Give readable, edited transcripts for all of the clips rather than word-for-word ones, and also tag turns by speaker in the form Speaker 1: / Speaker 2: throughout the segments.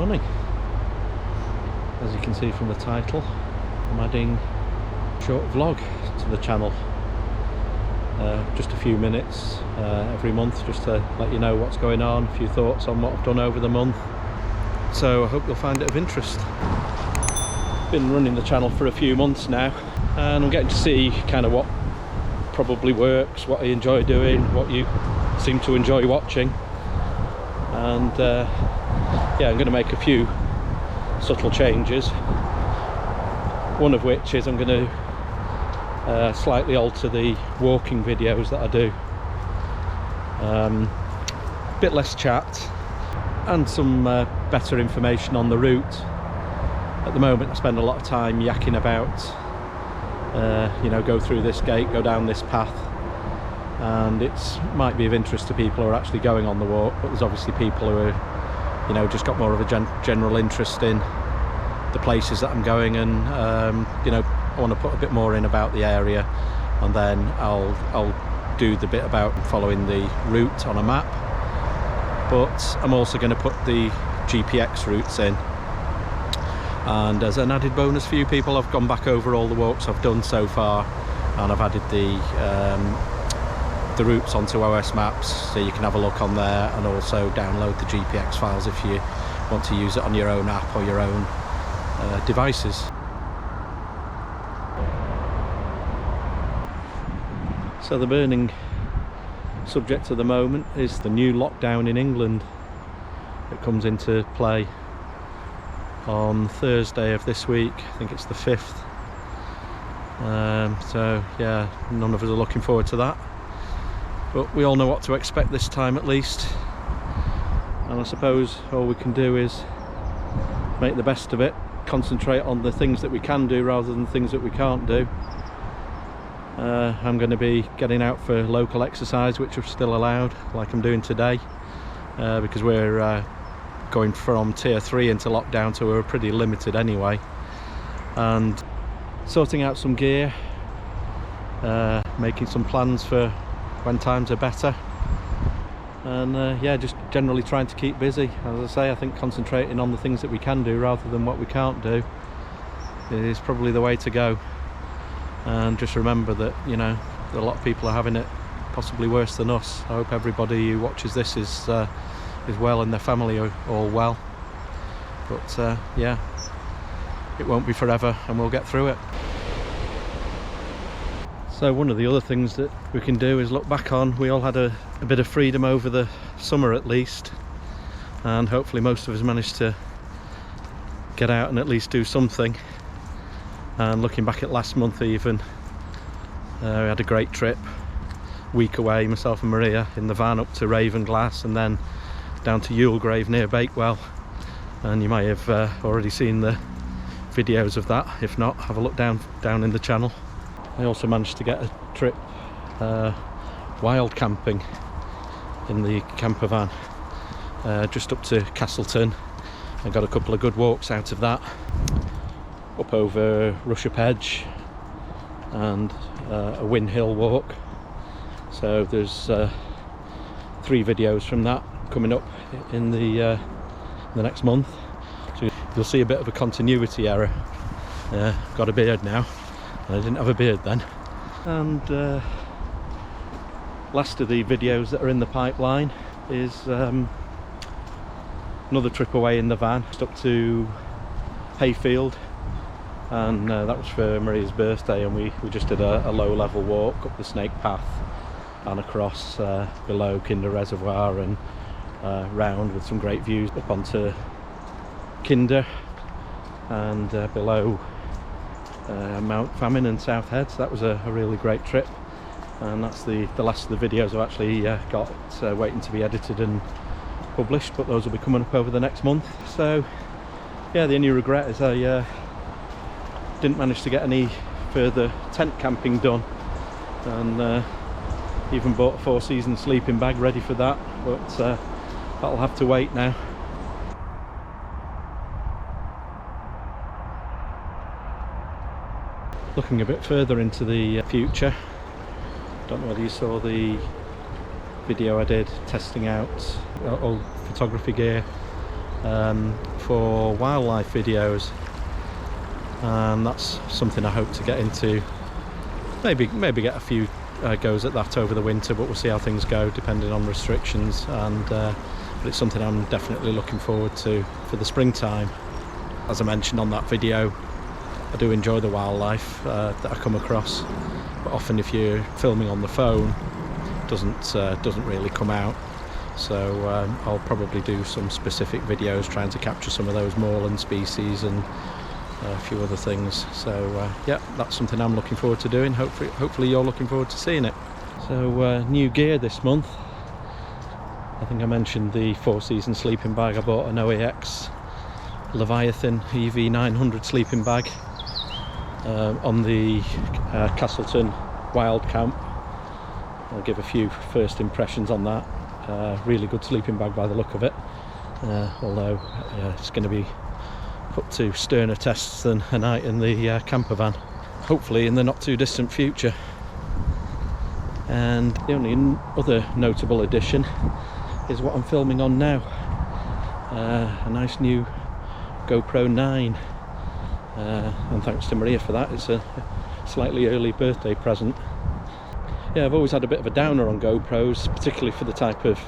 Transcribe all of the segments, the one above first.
Speaker 1: morning. As you can see from the title, I'm adding a short vlog to the channel. Just a few minutes every month, just to let you know what's going on, a few thoughts on what I've done over the month. So I hope you'll find it of interest. Been running the channel for a few months now, and I'm getting to see kind of what probably works, what I enjoy doing, what you seem to enjoy watching. And yeah, I'm going to make a few subtle changes, one of which is I'm going to slightly alter the walking videos that I do. Bit less chat and some better information on the route. At the moment I spend a lot of time yakking about, you know, go through this gate, go down this path, and it might be of interest to people who are actually going on the walk, but there's obviously people who are, you know, just got more of a general interest in the places that I'm going, and you know, I want to put a bit more in about the area, and then I'll do the bit about following the route on a map. But I'm also going to put the GPX routes in, and as an added bonus for you people, I've gone back over all the walks I've done so far, and I've added the routes onto OS Maps, so you can have a look on there, and also download the GPX files if you want to use it on your own app or your own devices. So the burning subject at the moment is the new lockdown in England. It comes into play on Thursday of this week. I think it's the 5th. So yeah, none of us are looking forward to that, but we all know what to expect this time at least, and I suppose all we can do is make the best of it, concentrate on the things that we can do rather than things that we can't do. I'm going to be getting out for local exercise, which are still allowed, like I'm doing today, because we're going from tier 3 into lockdown, so we're pretty limited anyway. And sorting out some gear, making some plans for when times are better, and yeah, just generally trying to keep busy. As I say, I think concentrating on the things that we can do rather than what we can't do is probably the way to go. And just remember that, you know, a lot of people are having it possibly worse than us. I hope everybody who watches this is well, and their family are all well. But yeah, it won't be forever, and we'll get through it. So one of the other things that we can do is look back on. We all had a bit of freedom over the summer at least, and hopefully most of us managed to get out and at least do something. And looking back at last month even, we had a great trip, week away, myself and Maria, in the van up to Ravenglass and then down to Yulegrave near Bakewell, and you may have already seen the videos of that. If not, have a look down in the channel. I also managed to get a trip wild camping in the camper van, just up to Castleton. I got a couple of good walks out of that, up over Rushup Edge and a Win Hill walk. So there's 3 videos from that coming up in the next month, so you'll see a bit of a continuity error. Got a beard now, and I didn't have a beard then. And last of the videos that are in the pipeline is another trip away in the van, just up to Hayfield, and that was for Maria's birthday, and we just did a low level walk up the Snake Path and across below Kinder Reservoir and round, with some great views up onto Kinder and below Mount Famine and South Head. So that was a really great trip, and that's the last of the videos I've actually got waiting to be edited and published, but those will be coming up over the next month. So yeah, the only regret is I didn't manage to get any further tent camping done, and even bought a 4-season sleeping bag ready for that, but that'll have to wait now. Looking a bit further into the future, don't know whether you saw the video I did testing out old photography gear for wildlife videos, and that's something I hope to get into. Maybe get a few goes at that over the winter, but we'll see how things go depending on restrictions. And but it's something I'm definitely looking forward to for the springtime. As I mentioned on that video, I do enjoy the wildlife that I come across, but often if you're filming on the phone, it doesn't really come out. So I'll probably do some specific videos trying to capture some of those moorland species and a few other things. So yeah, that's something I'm looking forward to doing. Hopefully you're looking forward to seeing it. So new gear this month. I think I mentioned the 4-season sleeping bag. I bought an OEX Leviathan EV900 sleeping bag on the Castleton Wild Camp. I'll give a few first impressions on that. Really good sleeping bag by the look of it, although it's going to be put to sterner tests than a night in the camper van, hopefully in the not too distant future. And the only other notable addition is what I'm filming on now, a nice new GoPro 9, and thanks to Maria for that. It's a slightly early birthday present. Yeah, I've always had a bit of a downer on GoPros, particularly for the type of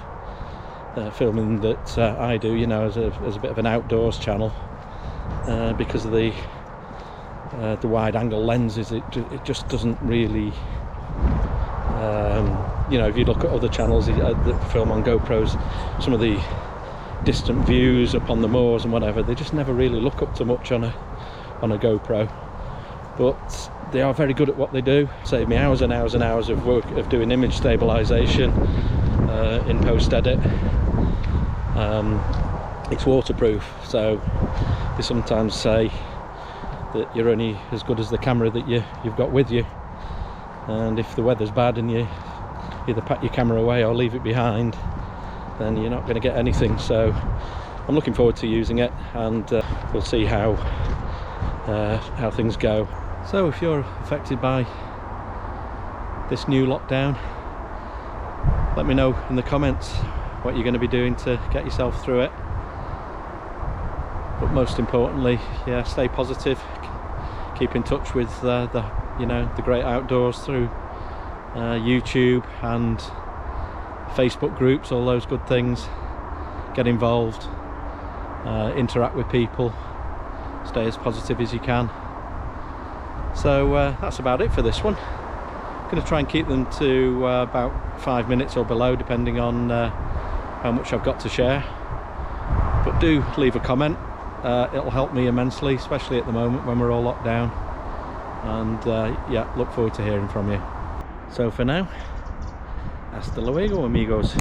Speaker 1: filming that I do, you know, as a bit of an outdoors channel, because of the wide angle lenses. It just doesn't really, you know, if you look at other channels that film on GoPros, some of the distant views up on the moors and whatever, they just never really look up to much on a GoPro. But they are very good at what they do. Save me hours and hours and hours of work of doing image stabilization in post edit. It's waterproof, so they sometimes say that you're only as good as the camera that you've got with you, and if the weather's bad and you either pack your camera away or leave it behind, then you're not going to get anything. So I'm looking forward to using it, and we'll see how things go. So if you're affected by this new lockdown, let me know in the comments what you're going to be doing to get yourself through it. But most importantly, yeah, stay positive, keep in touch with the great outdoors through YouTube and Facebook groups, all those good things. Get involved, interact with people, stay as positive as you can. So that's about it for this one. I'm going to try and keep them to about 5 minutes or below, depending on how much I've got to share. But do leave a comment, it'll help me immensely, especially at the moment when we're all locked down. And yeah, look forward to hearing from you. So for now, hasta luego amigos.